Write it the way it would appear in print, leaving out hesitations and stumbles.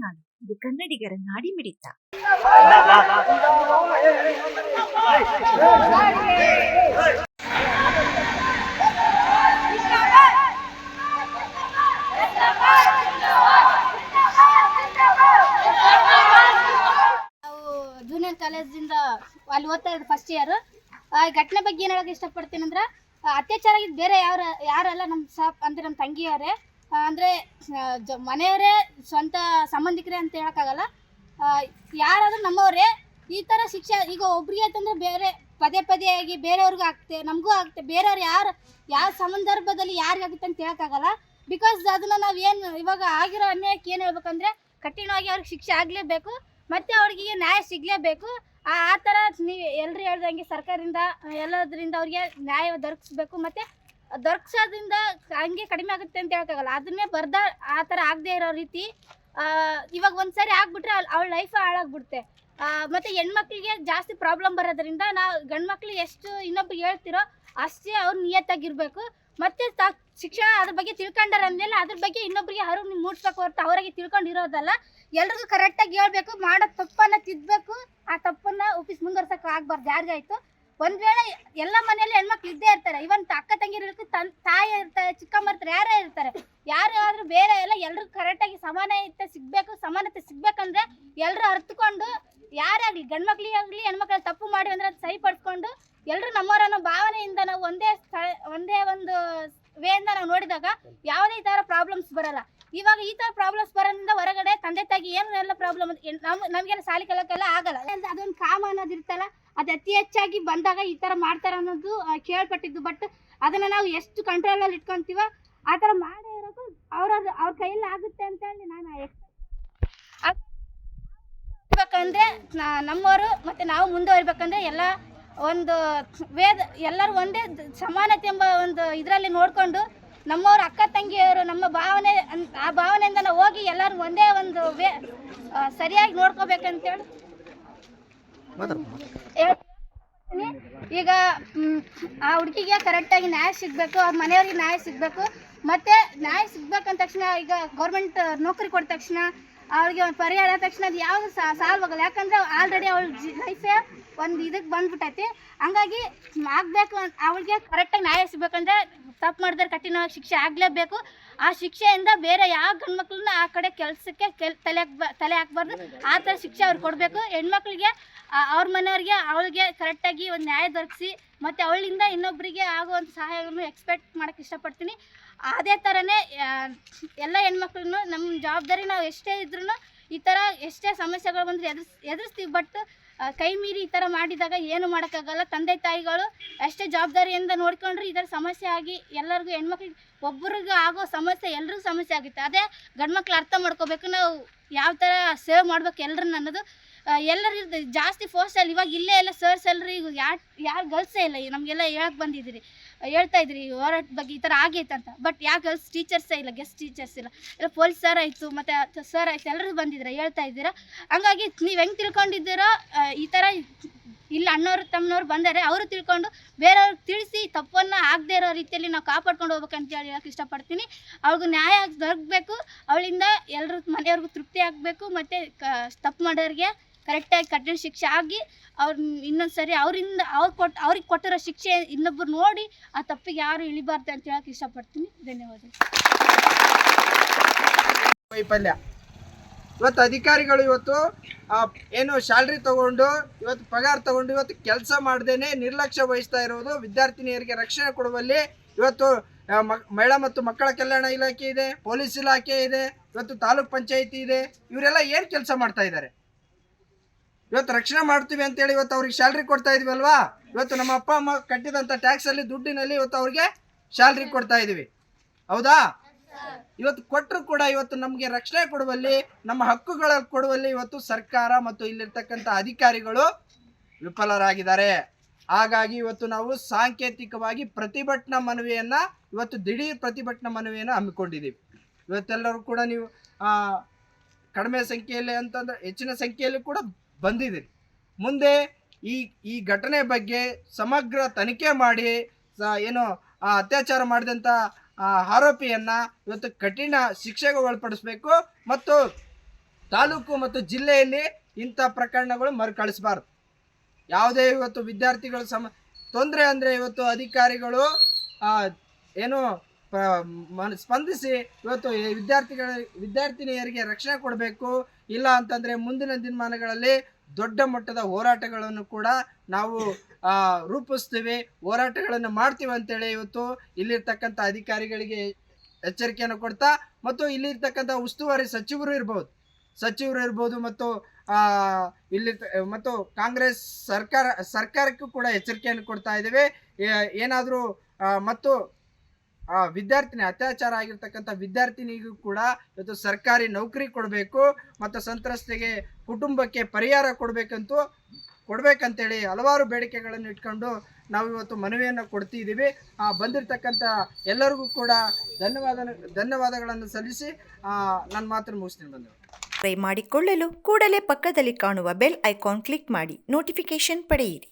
ನಾಡು. ಇದು ಕನ್ನಡಿಗರ ನಾಡಿಮಿಡಿತ. ಜೂನಿಯರ್ ಕಾಲೇಜಿಂದ ಅಲ್ಲಿ ಓದ್ತಾ ಇದ್ದು ಫಸ್ಟ್ ಇಯರ್. ಘಟನೆ ಬಗ್ಗೆ ಏನು ಹೇಳೋಕೆ ಇಷ್ಟಪಡ್ತೀನಿ ಅಂದ್ರೆ, ಅತ್ಯಾಚಾರ ಆಗಿದ್ದು ಬೇರೆ ಯಾರಲ್ಲ, ನಮ್ಮ ಅಂದರೆ ನಮ್ಮ ತಂಗಿಯವರೇ, ಅಂದರೆ ಮನೆಯವರೇ, ಸ್ವಂತ ಸಂಬಂಧಿಕರೇ ಅಂತ ಹೇಳೋಕ್ಕಾಗಲ್ಲ. ಯಾರಾದರೂ ನಮ್ಮವರೇ. ಈ ಥರ ಶಿಕ್ಷೆ ಈಗ ಒಬ್ರಿಗೆ ಅಂತಂದರೆ ಬೇರೆ ಪದೇ ಆಗಿ ಬೇರೆಯವ್ರಿಗೂ ಆಗ್ತೆ, ನಮಗೂ ಆಗ್ತೆ. ಬೇರೆಯವ್ರು ಯಾವ ಸಂದರ್ಭದಲ್ಲಿ ಯಾರಿಗಾಗುತ್ತೆ ಅಂತ ಹೇಳೋಕ್ಕಾಗಲ್ಲ. ಬಿಕಾಸ್ ಅದನ್ನು ನಾವು ಏನು ಇವಾಗ ಆಗಿರೋ ಅನ್ಯಾಯಕ್ಕೆ ಏನು ಹೇಳ್ಬೇಕಂದ್ರೆ, ಕಠಿಣವಾಗಿ ಅವ್ರಿಗೆ ಶಿಕ್ಷೆ ಆಗಲೇಬೇಕು ಮತ್ತು ಅವ್ರಿಗೆ ನ್ಯಾಯ ಸಿಗಲೇಬೇಕು. ಆ ಥರ ನೀವು ಎಲ್ಲರೂ ಹೇಳ್ದಂಗೆ ಸರ್ಕಾರದಿಂದ ಎಲ್ಲದರಿಂದ ಅವ್ರಿಗೆ ನ್ಯಾಯ ದೊರಕಿಸ್ಬೇಕು. ಮತ್ತು ದೊರಕಿಸೋದ್ರಿಂದ ಹಂಗೆ ಕಡಿಮೆ ಆಗುತ್ತೆ ಅಂತ ಹೇಳೋಕ್ಕಾಗಲ್ಲ. ಅದನ್ನೇ ಆ ಥರ ಆಗದೆ ಇರೋ ರೀತಿ ಇವಾಗ ಒಂದು ಸಾರಿ ಆಗಿಬಿಟ್ರೆ ಅವಳ ಲೈಫ್ ಹಾಳಾಗ್ಬಿಡುತ್ತೆ. ಮತ್ತು ಹೆಣ್ಮಕ್ಳಿಗೆ ಜಾಸ್ತಿ ಪ್ರಾಬ್ಲಮ್ ಬರೋದ್ರಿಂದ ನಾವು ಗಂಡು ಮಕ್ಳು ಎಷ್ಟು ಇನ್ನೊಬ್ರಿಗೆ ಹೇಳ್ತಿರೋ ಅಷ್ಟೇ ಅವ್ರು ನಿಯತ್ತಾಗಿರಬೇಕು. ಮತ್ತು ಶಿಕ್ಷಣ ಅದ್ರ ಬಗ್ಗೆ ತಿಳ್ಕೊಂಡಾರ ಅಂದಮೇಲೆ ಅದ್ರ ಬಗ್ಗೆ ಇನ್ನೊಬ್ರಿಗೆ ಅರಿವು ಮೂಡಿಸ್ಬೇಕು ಹೊರತು ಅವರಿಗೆ ತಿಳ್ಕೊಂಡಿರೋದಲ್ಲ. ಎಲ್ರಿಗೂ ಕರೆಕ್ಟಾಗಿ ಹೇಳ್ಬೇಕು, ಮಾಡೋ ತಪ್ಪನ್ನು ತಿದ್ದಬೇಕು. ಆ ತಪ್ಪನ್ನು ಮುಂದುವರ್ಸೋಕೆ ಆಗ್ಬಾರ್ದು ಯಾರಿಗಾಯ್ತು. ಒಂದು ವೇಳೆ ಎಲ್ಲ ಮನೆಯಲ್ಲಿ ಹೆಣ್ಮಕ್ಳು ಇದ್ದೇ ಇರ್ತಾರೆ. ಇವನ್ ಅಕ್ಕ ತಂಗಿರು ಇರ್ತಾರೆ, ತಾಯಿ ಇರ್ತಾರೆ, ಚಿಕ್ಕಮ್ಮ ಇರ್ತಾರೆ, ಯಾರೇ ಇರ್ತಾರೆ. ಯಾರಾದರೂ ಬೇರೆ ಎಲ್ಲ ಎಲ್ರಿಗೂ ಕರೆಕ್ಟಾಗಿ ಸಮಾನತೆ ಸಿಗ್ಬೇಕಂದ್ರೆ ಎಲ್ಲರೂ ಅರ್ಥಕೊಂಡು, ಯಾರೇ ಆಗಲಿ ಗಂಡು ಮಕ್ಳಿಗೆ ಆಗಲಿ ಹೆಣ್ಮಕ್ಳಲ್ಲಿ ತಪ್ಪು ಮಾಡಿ ಅಂದರೆ ಅದು ಸರಿಪಡಿಸ್ಕೊಂಡು ಎಲ್ಲರೂ ನಮ್ಮವರನ್ನೋ ಭಾವನೆಯಿಂದ ನಾವು ಒಂದೇ ಒಂದು ವೇಯಿಂದ ನಾವು ನೋಡಿದಾಗ ಯಾವುದೇ ಈ ಥರ ಪ್ರಾಬ್ಲಮ್ಸ್ ಬರಲ್ಲ. ಇವಾಗ ಈ ಥರ ಪ್ರಾಬ್ಲಮ್ಸ್ ಬರೋದ್ರಿಂದ ಹೊರಗಡೆ ತಂದೆ ತಾಯಿಗೆ ಏನೆಲ್ಲ ಪ್ರಾಬ್ಲಮ್ ನಮಗೆಲ್ಲ ಸಾಲಿ ಕಲಿಯೋಕ್ಕೆಲ್ಲ ಆಗಲ್ಲ. ಅದೊಂದು ಕಾಮ ಅನ್ನೋದು ಇರ್ತಲ್ಲ, ಅದು ಅತಿ ಹೆಚ್ಚಾಗಿ ಬಂದಾಗ ಈ ಥರ ಮಾಡ್ತಾರೆ ಅನ್ನೋದು ಕೇಳ್ಪಟ್ಟಿದ್ದು. ಬಟ್ ಅದನ್ನು ನಾವು ಎಷ್ಟು ಕಂಟ್ರೋಲಲ್ಲಿ ಇಟ್ಕೊತೀವೋ ಆ ಥರ ಮಾಡೇ ಇರೋದು ಅವ್ರ ಕೈಯಲ್ಲಿ ಆಗುತ್ತೆ ಅಂತೇಳಿ ನಾನು ಬೇಕಂದ್ರೆ ನಮ್ಮವರು ಮತ್ತು ನಾವು ಮುಂದುವರಿಬೇಕಂದ್ರೆ ಎಲ್ಲ ಒಂದು ಎಲ್ಲರೂ ಒಂದೇ ಸಮಾನತೆ ಎಂಬ ಒಂದು ಇದರಲ್ಲಿ ನೋಡಿಕೊಂಡು ನಮ್ಮವ್ರ ಅಕ್ಕ ತಂಗಿಯವರು ನಮ್ಮ ಭಾವನೆ, ಆ ಭಾವನೆಯಿಂದ ನಾವು ಹೋಗಿ ಎಲ್ಲರೂ ಒಂದೇ ಒಂದು ಸರಿಯಾಗಿ ನೋಡ್ಕೋಬೇಕಂತೇಳಿ ಈಗ ಆ ಹುಡುಗಿಗೆ ಕರೆಕ್ಟಾಗಿ ನ್ಯಾಯ ಸಿಗಬೇಕು, ಅವ್ರ ಮನೆಯವ್ರಿಗೆ ನ್ಯಾಯ ಸಿಗಬೇಕು. ಮತ್ತು ನ್ಯಾಯ ಸಿಗ್ಬೇಕಂದ ತಕ್ಷಣ ಈಗ ಗೌರ್ಮೆಂಟ್ ನೌಕರಿ ಕೊಟ್ಟ ತಕ್ಷಣ ಅವ್ರಿಗೆ ಒಂದು ಪರಿಹಾರ ಆದ ತಕ್ಷಣ ಅದು ಯಾವುದು ಸಾಲ್ವ್ ಆಗಲ್ಲ. ಯಾಕಂದರೆ ಆಲ್ರೆಡಿ ಅವಳ ಲೈಫೇ ಒಂದು ಇದಕ್ಕೆ ಬಂದ್ಬಿಟ್ಟೈತಿ. ಹಂಗಾಗಿ ಆಗಬೇಕು, ಅವಳಿಗೆ ಕರೆಕ್ಟಾಗಿ ನ್ಯಾಯ ಸಿಗ್ಬೇಕಂದ್ರೆ ತಪ್ಪು ಮಾಡಿದ್ರೆ ಕಠಿಣವಾಗಿ ಶಿಕ್ಷೆ ಆಗಲೇಬೇಕು. ಆ ಶಿಕ್ಷೆಯಿಂದ ಬೇರೆ ಯಾವ ಗಂಡ್ಮಕ್ಳನ್ನ ಆ ಕಡೆ ಕೆಲಸಕ್ಕೆ ತಲೆ ಹಾಕ್ಬಾರ್ದು. ಆ ಥರ ಶಿಕ್ಷೆ ಅವ್ರಿಗೆ ಕೊಡಬೇಕು. ಹೆಣ್ಮಕ್ಳಿಗೆ ಅವ್ರ ಮನೆಯವ್ರಿಗೆ ಅವಳಿಗೆ ಕರೆಕ್ಟಾಗಿ ಒಂದು ನ್ಯಾಯ ದೊರಕಿಸಿ ಮತ್ತು ಅವಳಿಂದ ಇನ್ನೊಬ್ಬರಿಗೆ ಆಗುವಂಥ ಸಹಾಯವನ್ನು ಎಕ್ಸ್ಪೆಕ್ಟ್ ಮಾಡೋಕ್ಕೆ ಇಷ್ಟಪಡ್ತೀನಿ. ಅದೇ ಥರನೇ ಎಲ್ಲ ಹೆಣ್ಮಕ್ಳನ್ನು ನಮ್ಮ ಜವಾಬ್ದಾರಿ ನಾವು ಎಷ್ಟೇ ಇದ್ರೂ ಈ ಥರ ಎಷ್ಟೇ ಸಮಸ್ಯೆಗಳು ಬಂದರೆ ಎದುರಿಸ್ತೀವಿ. ಬಟ್ ಕೈ ಮೀರಿ ಈ ಥರ ಮಾಡಿದಾಗ ಏನು ಮಾಡೋಕ್ಕಾಗಲ್ಲ. ತಂದೆ ತಾಯಿಗಳು ಎಷ್ಟೇ ಜವಾಬ್ದಾರಿಯಿಂದ ನೋಡ್ಕೊಂಡ್ರೆ ಈ ಥರ ಸಮಸ್ಯೆ ಆಗಿ ಎಲ್ಲರಿಗೂ ಹೆಣ್ಮಕ್ಳಿಗೆ ಒಬ್ಬರಿಗೆ ಆಗೋ ಸಮಸ್ಯೆ ಎಲ್ರಿಗೂ ಸಮಸ್ಯೆ ಆಗುತ್ತೆ. ಅದೇ ಗಂಡು ಮಕ್ಳು ಅರ್ಥ ಮಾಡ್ಕೋಬೇಕು, ನಾವು ಯಾವ ಥರ ಸೇವ್ ಮಾಡ್ಬೇಕು ಎಲ್ಲರನ್ನ ಅನ್ನೋದು. ಎಲ್ಲರೂ ಜಾಸ್ತಿ ಫೋರ್ಸಲ್ಲಿ ಇವಾಗ ಇಲ್ಲೇ ಎಲ್ಲ ಸರ್ಸ್ ಎಲ್ಲರೂ ಈಗ ಯಾರು ಗರ್ಲ್ಸೇ ಇಲ್ಲ. ನಮಗೆಲ್ಲ ಹೇಳ್ತಾ ಇದ್ರಿ ಹೋರಾಟ ಬಗ್ಗೆ ಈ ಥರ ಆಗೈತೆ ಅಂತ. ಬಟ್ ಯಾವ ಗರ್ಲ್ಸ್ ಟೀಚರ್ಸೇ ಇಲ್ಲ, ಗೆಸ್ಟ್ ಟೀಚರ್ಸ್ ಇಲ್ಲ. ಎಲ್ಲ ಪೊಲೀಸ್ ಸರ್ ಆಯಿತು ಮತ್ತು ಸರ್ ಆಯಿತು, ಎಲ್ಲರೂ ಬಂದಿದ್ದೀರಾ, ಹೇಳ್ತಾ ಇದ್ದೀರಾ. ಹಂಗಾಗಿ ನೀವು ಹೆಂಗೆ ತಿಳ್ಕೊಂಡಿದ್ದೀರೋ ಈ ಥರ ಇಲ್ಲಿ ಅಣ್ಣವ್ರು ತಮ್ಮನವ್ರು ಬಂದರೆ ಅವರು ತಿಳ್ಕೊಂಡು ಬೇರೆಯವ್ರಿಗೆ ತಿಳಿಸಿ ತಪ್ಪನ್ನು ಆಗದೇ ಇರೋ ರೀತಿಯಲ್ಲಿ ನಾವು ಕಾಪಾಡ್ಕೊಂಡು ಹೋಗ್ಬೇಕಂತ ಹೇಳೋಕ್ಕೆ ಇಷ್ಟಪಡ್ತೀನಿ. ಅವ್ರಿಗೂ ನ್ಯಾಯ ದೊರಕಬೇಕು, ಅವಳಿಂದ ಎಲ್ಲರೂ ಮನೆಯವ್ರಿಗೂ ತೃಪ್ತಿ ಆಗಬೇಕು. ಮತ್ತು ತಪ್ಪು ಮಾಡೋರಿಗೆ ಕರೆಕ್ಟಾಗಿ ಕಠಿಣ ಶಿಕ್ಷೆ ಆಗಿ ಇನ್ನೊಂದು ಸರಿ ಅವ್ರಿಗೆ ಕೊಟ್ಟಿರೋ ಶಿಕ್ಷೆ ಇನ್ನೊಬ್ಬರು ನೋಡಿ ಆ ತಪ್ಪಿಗೆ ಯಾರು ಇಳಿಬಾರ್ದು ಅಂತ ಹೇಳೋಕ್ಕೆ ಇಷ್ಟಪಡ್ತೀನಿ. ಧನ್ಯವಾದ. ವೈಫಲ್ಯ ಇವತ್ತು ಅಧಿಕಾರಿಗಳು ಇವತ್ತು ಏನು ಸ್ಯಾಲ್ರಿ ತಗೊಂಡು ಇವತ್ತು ಪಗಾರ ತಗೊಂಡು ಇವತ್ತು ಕೆಲಸ ಮಾಡ್ದೇನೆ ನಿರ್ಲಕ್ಷ್ಯ ವಹಿಸ್ತಾ ಇರೋದು. ವಿದ್ಯಾರ್ಥಿನಿಯರಿಗೆ ರಕ್ಷಣೆ ಕೊಡುವಲ್ಲಿ ಇವತ್ತು ಮಹಿಳಾ ಮತ್ತು ಮಕ್ಕಳ ಕಲ್ಯಾಣ ಇಲಾಖೆ ಇದೆ, ಪೊಲೀಸ್ ಇಲಾಖೆ ಇದೆ, ಇವತ್ತು ತಾಲೂಕ್ ಪಂಚಾಯಿತಿ ಇದೆ. ಇವರೆಲ್ಲ ಏನು ಕೆಲಸ ಮಾಡ್ತಾ ಇದ್ದಾರೆ? ಇವತ್ತು ರಕ್ಷಣೆ ಮಾಡ್ತೀವಿ ಅಂತೇಳಿ ಇವತ್ತು ಅವ್ರಿಗೆ ಸ್ಯಾಲ್ರಿ ಕೊಡ್ತಾ ಇದೀವಿ ಅಲ್ವಾ? ಇವತ್ತು ನಮ್ಮ ಅಪ್ಪ ಅಮ್ಮ ಕಟ್ಟಿದಂಥ ಟ್ಯಾಕ್ಸಲ್ಲಿ ದುಡ್ಡಿನಲ್ಲಿ ಇವತ್ತು ಅವ್ರಿಗೆ ಸ್ಯಾಲ್ರಿ ಕೊಡ್ತಾ ಇದ್ದೀವಿ, ಹೌದಾ? ಇವತ್ತು ಕೊಟ್ಟರು ಕೂಡ ಇವತ್ತು ನಮಗೆ ರಕ್ಷಣೆ ಕೊಡುವಲ್ಲಿ, ನಮ್ಮ ಹಕ್ಕುಗಳ ಕೊಡುವಲ್ಲಿ ಇವತ್ತು ಸರ್ಕಾರ ಮತ್ತು ಇಲ್ಲಿರ್ತಕ್ಕಂಥ ಅಧಿಕಾರಿಗಳು ವಿಫಲರಾಗಿದ್ದಾರೆ. ಹಾಗಾಗಿ ಇವತ್ತು ನಾವು ಸಾಂಕೇತಿಕವಾಗಿ ಪ್ರತಿಭಟನಾ ಮನವಿಯನ್ನು ಇವತ್ತು ದಿಢೀರ್ ಪ್ರತಿಭಟನಾ ಮನವಿಯನ್ನು ಹಮ್ಮಿಕೊಂಡಿದ್ದೀವಿ. ಇವತ್ತೆಲ್ಲರೂ ಕೂಡ ನೀವು ಕಡಿಮೆ ಸಂಖ್ಯೆಯಲ್ಲಿ ಅಂತಂದ್ರೆ ಹೆಚ್ಚಿನ ಸಂಖ್ಯೆಯಲ್ಲಿ ಕೂಡ ಬಂದಿದ್ದೀರಿ. ಮುಂದೆ ಈ ಘಟನೆ ಬಗ್ಗೆ ಸಮಗ್ರ ತನಿಖೆ ಮಾಡಿ ಏನು ಅತ್ಯಾಚಾರ ಮಾಡಿದಂಥ ಆರೋಪಿಯನ್ನು ಇವತ್ತು ಕಠಿಣ ಶಿಕ್ಷೆಗೆ ಒಳಪಡಿಸಬೇಕು ಮತ್ತು ತಾಲೂಕು ಮತ್ತು ಜಿಲ್ಲೆಯಲ್ಲಿ ಇಂಥ ಪ್ರಕರಣಗಳು ಮರುಕಳಿಸಬಾರ್ದು. ಯಾವುದೇ ಇವತ್ತು ವಿದ್ಯಾರ್ಥಿಗಳು ತೊಂದರೆ ಅಂದರೆ ಇವತ್ತು ಅಧಿಕಾರಿಗಳು ಏನು ಸ್ಪಂದಿಸಿ ಇವತ್ತು ವಿದ್ಯಾರ್ಥಿನಿಯರಿಗೆ ರಕ್ಷಣೆ ಕೊಡಬೇಕು. ಇಲ್ಲ ಅಂತಂದರೆ ಮುಂದಿನ ದಿನಮಾನಗಳಲ್ಲಿ ದೊಡ್ಡ ಮಟ್ಟದ ಹೋರಾಟಗಳನ್ನು ಕೂಡ ನಾವು ರೂಪಿಸ್ತೀವಿ, ಹೋರಾಟಗಳನ್ನು ಮಾಡ್ತೀವಿ ಅಂತೇಳಿ ಇವತ್ತು ಇಲ್ಲಿರ್ತಕ್ಕಂಥ ಅಧಿಕಾರಿಗಳಿಗೆ ಎಚ್ಚರಿಕೆಯನ್ನು ಕೊಡ್ತಾ, ಮತ್ತು ಇಲ್ಲಿರ್ತಕ್ಕಂಥ ಉಸ್ತುವಾರಿ ಸಚಿವರು ಇರ್ಬೋದು ಮತ್ತು ಮತ್ತು ಕಾಂಗ್ರೆಸ್ ಸರ್ಕಾರಕ್ಕೂ ಕೂಡ ಎಚ್ಚರಿಕೆಯನ್ನು ಕೊಡ್ತಾ ಇದ್ದೇವೆ. ಏನಾದರೂ ಮತ್ತು ಅತ್ಯಾಚಾರ ಆಗಿರ್ತಕ್ಕಂಥ ವಿದ್ಯಾರ್ಥಿನಿಗೂ ಕೂಡ ಇವತ್ತು ಸರ್ಕಾರಿ ನೌಕರಿ ಕೊಡಬೇಕು ಮತ್ತು ಸಂತ್ರಸ್ತೆಗೆ ಕುಟುಂಬಕ್ಕೆ ಪರಿಹಾರ ಕೊಡಬೇಕಂತೇಳಿ ಹಲವಾರು ಬೇಡಿಕೆಗಳನ್ನು ಇಟ್ಕೊಂಡು ನಾವು ಇವತ್ತು ಮನವಿಯನ್ನು ಕೊಡ್ತಿದ್ದೀವಿ. ಬಂದಿರತಕ್ಕಂಥ ಎಲ್ಲರಿಗೂ ಕೂಡ ಧನ್ಯವಾದಗಳನ್ನು ಸಲ್ಲಿಸಿ ನನ್ನ ಮಾತನ್ನು ಮುಗಿಸ್ತೀನಿ. ಸಬ್ಸ್ಕ್ರೈಬ್ ಮಾಡಿಕೊಳ್ಳಲು ಕೂಡಲೇ ಪಕ್ಕದಲ್ಲಿ ಕಾಣುವ ಬೆಲ್ ಐಕಾನ್ ಕ್ಲಿಕ್ ಮಾಡಿ ನೋಟಿಫಿಕೇಶನ್ ಪಡೆಯಿರಿ.